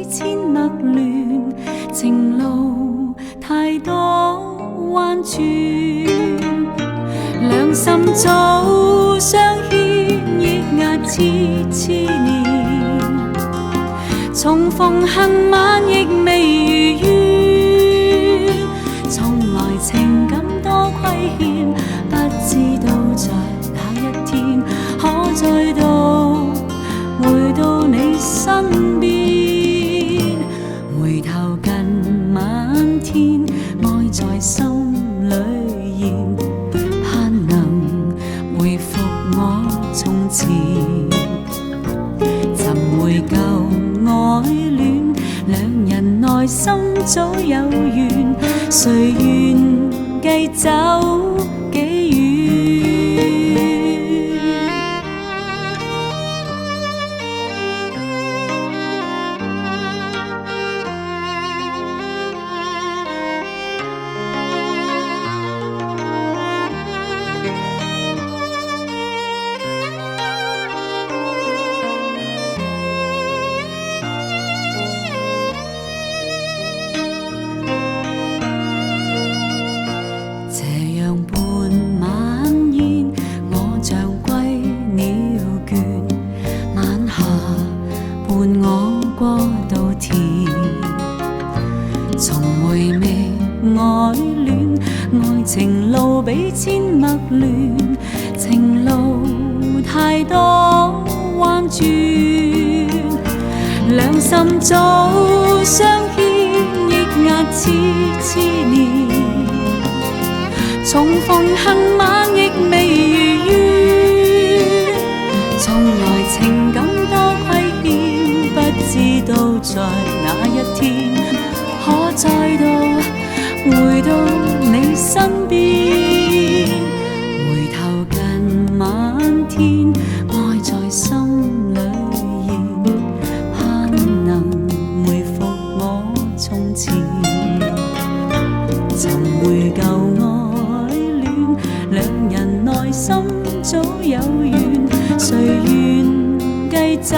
千陌亂，情路太多彎轉，兩心早相牽，抑壓痴念，重逢恨晚亦未如願，從來情感多虧欠，不知道在哪一天可再度回到你身邊。回頭近晚天，愛在心裏現，盼能回復我從前，尋回舊愛戀，兩人內心早有緣，誰願繼走幾遠？斜陽伴晚煙，我像歸鳥倦，晚霞伴我過稻田，從回味愛戀，愛情路比千陌亂，情路太多彎轉，兩心早相牽，抑壓痴念，重逢恨晚亦未如願，從來情感多虧欠，不知道在哪一天可再度回到你身邊。回頭近晚天，愛在心裏現，盼能回復我從前，尋回舊愛戀，兩人內心早有緣，誰願繼走